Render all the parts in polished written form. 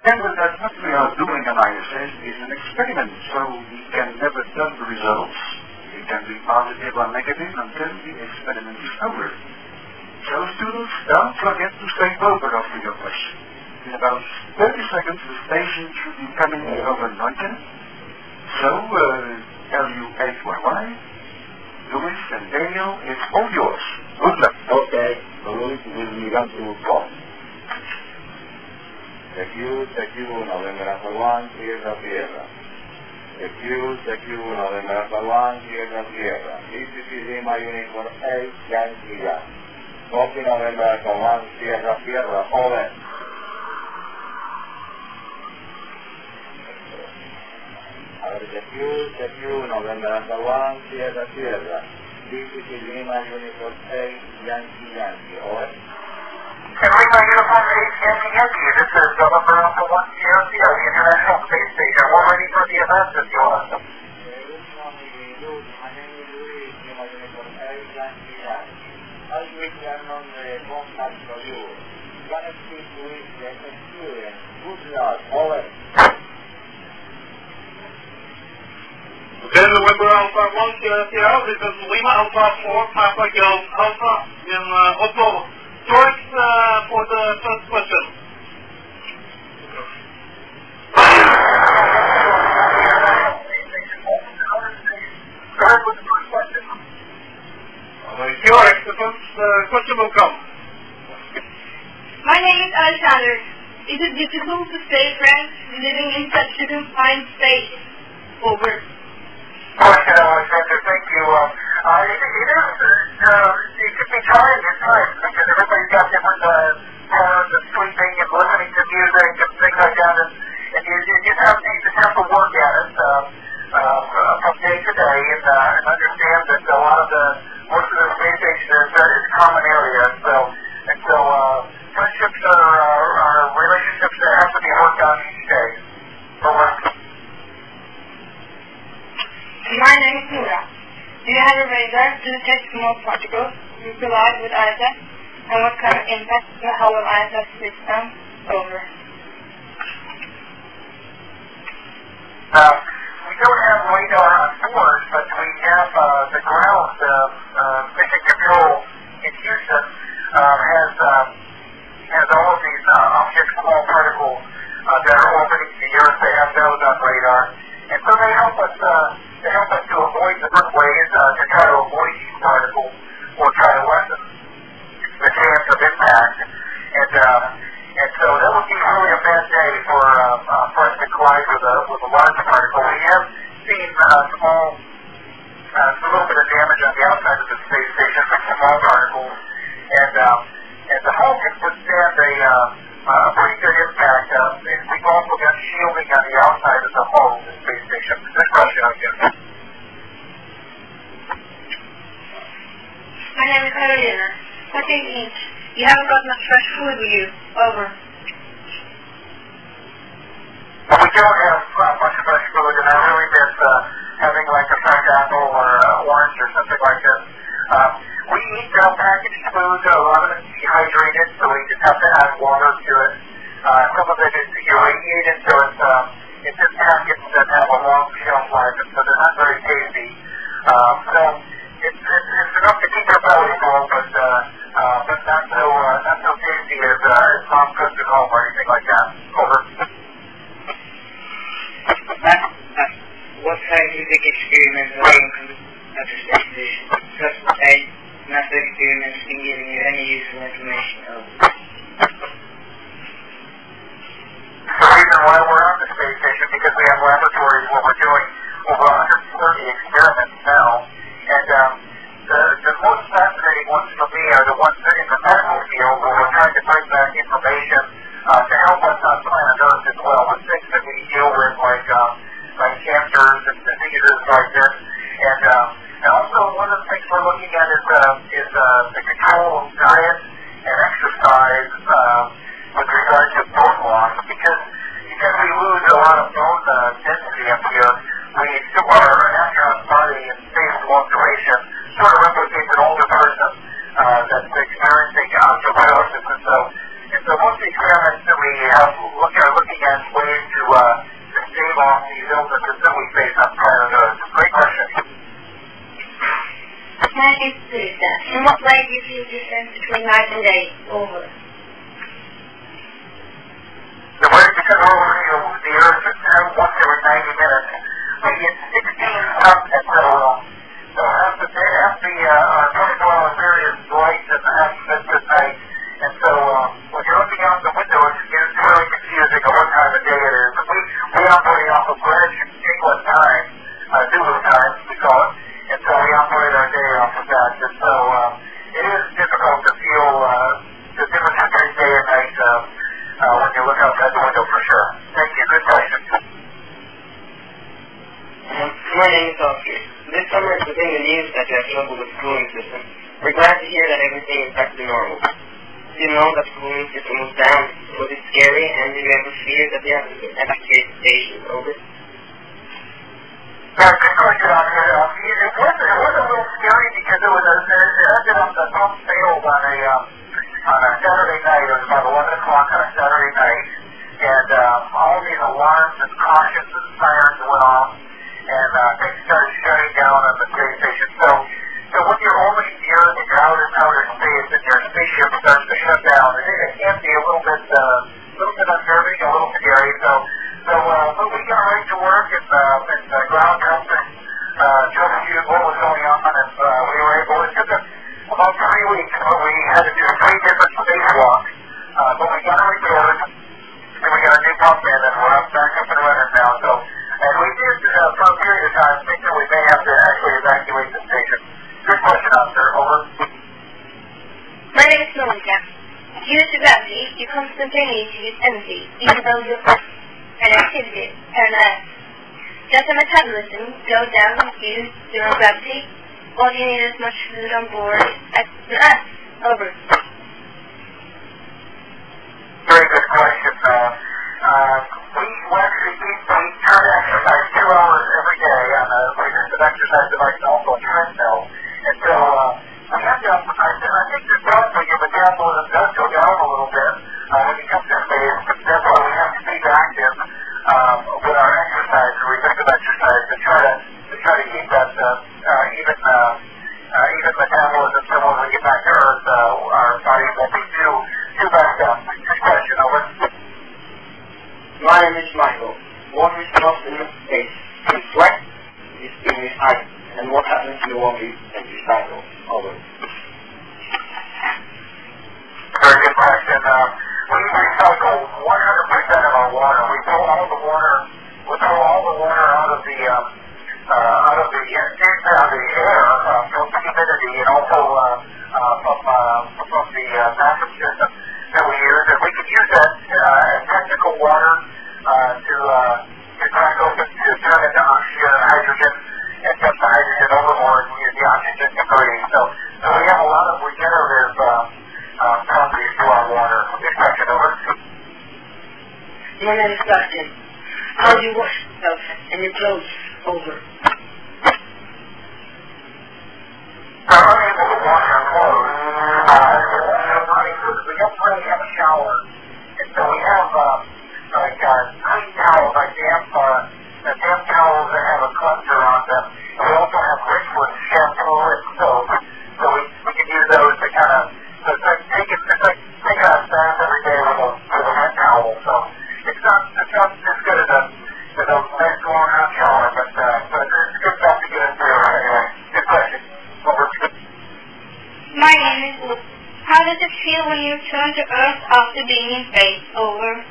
And what we are doing on ISS is an experiment, so we can never tell the results. It can be positive or negative until the experiment is over. So students, don't forget to stay over after your question. In about 30 seconds, the station should be coming over London. So, LU8YY, Louis and Daniel, it's all yours. Good luck. Okay, Louis will begin to talk. TQ1, November 1, Tierra. TQ1, November 1, Tierra. This is my uniform 8, Yankee. Copy November 1, Tierra, over. TQ, November 1, Tierra. This is my uniform 8, Yankee, over. And Lima Uniform 8 Yankee, this is November 1, Sierra, the International Space Station. We're ready for the event if you want us. My name is Luis, Lima Uniform 8, Yankee. I return on the Contacto. Can I speak with the student? Good luck, over. Then November Alpha 1, Sierra, this is Lima Alpha 4, Papa Golf Alpha in Oslo. Choice for the first question. Correct, the first question will come. My name is Alexander. Is it difficult to stay friends living in such a confined space? Over. Question, Alexander, thank you. It can be trying at times because everybody's got different patterns of sleeping and listening to music and things like that, and you just have to work at it from day to day and understand that a lot of most of the space station is common areas, so friendships are relationships that have to be worked on each day. Over. My name is Nura. Do you have a radar to detect small particles you collide with ISS? And what kind of impact will the whole ISS system? Over. We don't have radar on board, but we have the ground mission control in Houston has all of these object small particles that are orbiting the Earth. They have those on radar, and so they help us to avoid different ways to try to avoid these particles or try to lessen the chance of impact. And so that would be really a bad day for us to collide with a large particle. We have seen a little bit of damage on the outside of the space station from small particles, and the hull can withstand a pretty good impact. We've also got shielding on the outside of the hull of the space station. Good question, again. My name is Carolina. What do you eat? You haven't got much fresh food with you. Over. We don't have much fresh food, and I really miss having like a fresh apple or orange or something like this. We eat packaged food. A lot of it is dehydrated, so we just have to add water to it. Some of it is irradiated, so it's in packets that have a long shelf life, and so they're not very tasty. So it's enough to keep your belly full, but not so tasty as mom cooked at home or anything like that. Over. What scientific experiments are being conducted at the space station? Just a master experiments in giving you any useful information. The reason why we're on the space station because we have laboratories where we're doing over 130 experiments now, and the most fascinating ones for me are the ones that in the medical field where we're trying to bring back information to help us on planet Earth as well with things that we deal with like cancers and diseases like this, and also one of the things we're looking at is the control of diet and exercise with regard to bone loss, because we lose a lot of bone density up here. Our astronaut's body in space long duration sort of replicates an older person that's experiencing osteoporosis, and so most of the experiments that we are looking at night and day. Over. The way because the Earth once every 90 minutes, we get 16 suns at so half the 24-hour period is bright and half of it's at night. And so when you're looking out the window, it's really confusing on what time of day it is. We operate off of Greenwich time, Zulu time, we call it. And so we operate our day off of that. And so it is difficult to feel the difference between day and night when you look out the window for sure. Thank you. Good question. My name is Oscar. This summer it's within the news that you have trouble with the cooling system. We're glad to hear that everything is back to normal. Do you know that the cooling system was down? Was it scary, and did you ever fear that you have to evacuate the station? Over. Yeah, good question on here. It was a little scary because it ended up the pump failed on a Saturday night. It was about 11 o'clock on a Saturday night, and all these alarms and cautions and sirens went off, and things started shutting down on the space station. So when you're only near the outer space and your spaceship starts to shut down, it can be a little bit unnerving, a little scary. But we got right to work and ground up and troubleshoot what was going on, and we were able. It took about 3 weeks, but we had to do 3 different spacewalks. But we got it repaired, and we got a new pump in, and we're back up and running now. And we did for a period of time think that we may have to actually evacuate the station. Good question, officer. Over. My name is Monica. Due to gravity, you constantly need to use energy, even though your activity turn up. Does the metabolism go down due to zero gravity, or do you need as much food on board as the Earth? Over. Very good question. We actually try to exercise 2 hours every day on a resistive exercise device and also a treadmill. And so we have to, I think that probably your metabolism does go down a little bit when you come to space, but that's why we have to keep active with our exercise, or resistive exercise, to try to keep that even metabolism, so when we get back to Earth, our bodies won't be too backed up. Good question, over. My name is Michael. Water is lost in space. It's wet, it's being recycled. And what happens to the water that you recycle? Over. Very good question. We recycle 100% of our water. We throw all the water out of the air from humidity and also from the vacuum system that we use. And we can use that as technical water to crack open to turn into oxygen and hydrogen and dump the hydrogen overboard and use the oxygen to breathe. So we have a lot of regenerative properties to our water. Good question, over. My name is Dustin. How do you wash yourself and your clothes? Over. We're unable to wash our clothes. We don't really have a shower. And so we have clean towels, damp towels that have a cleanser on them. We also have liquid shampoo and soap. So we can use those to kind of take out a bath every day with a wet towel. So it's not as good as a nice long hot shower, but it's good stuff to get into anyway. Good question. Over. My name is Luke. How does it feel when you return to Earth after being in space? Over.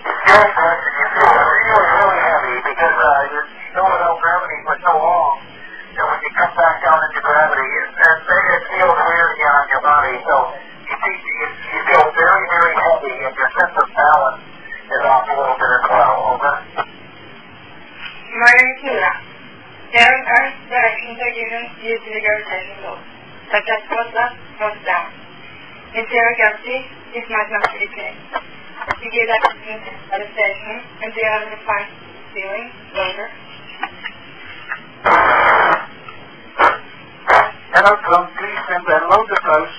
Good question. You feel really heavy because you're without gravity for so long. And when you come back down into gravity, it feels weird again on your body. So you feel very, very heavy, and your sense of balance is off a little bit as well. Over. My name is Nora. There on Earth, directions are given due to the gravitational laws, such as force up, force down. In zero gravity, this might not be the case. We give that at a station, and they are defined feeling later. Hello, Tom. Please stand and load the post.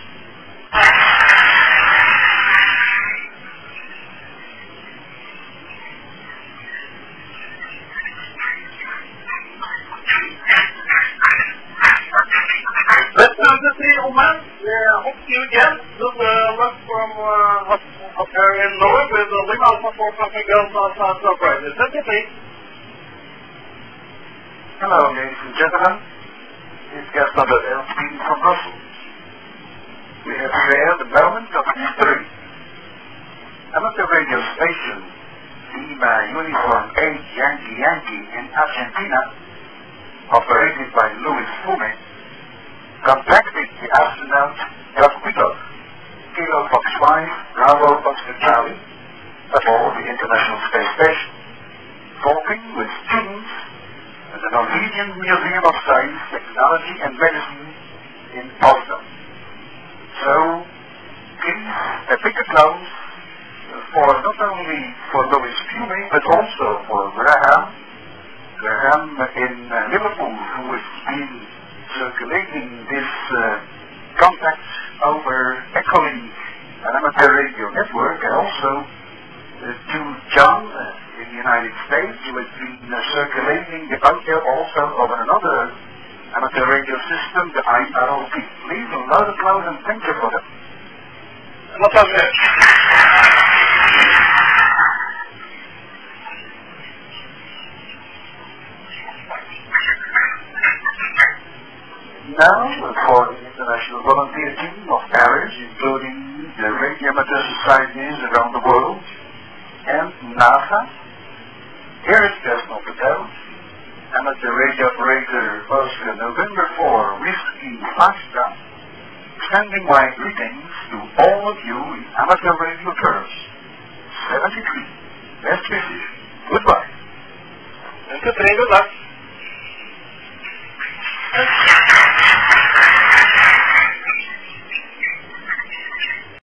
Estación Internacional ISS you again. This was from up there in Norway with Lima Alpha 4 Papa Golf Alpha Bravo. Is that the please? Hello, ladies and gentlemen. This is guest number L speaking from Brussels. We have here the moment of history. Amateur radio station Lima Uniform 8 Yankee Yankee in Argentina, operated by Louis Fume, contacted the astronaut Douglas Wheelock, Kilo Fox 5, Bravo Oscar Charlie, aboard the International Space Station, talking with students at the Norwegian Museum of Science, Technology and Medicine in Oslo. So, please, a big applause for not only for Louis Fume, but also for Graham in Liverpool, who has been circulating this contact over Echolink, an amateur radio network, and also to John in the United States, who has been circulating out there also over another amateur radio system, the IROP. Please, a loud applause and thank you for that. What's up there? Now, for the international volunteer team of Paris, including the radio amateur societies around the world, and NASA, here is Desmond Patel, amateur radio operator Oslo November 4 Whiskey Asta, sending my greetings to all of you in amateur radio terms. 73. Best wishes. Goodbye. Good luck.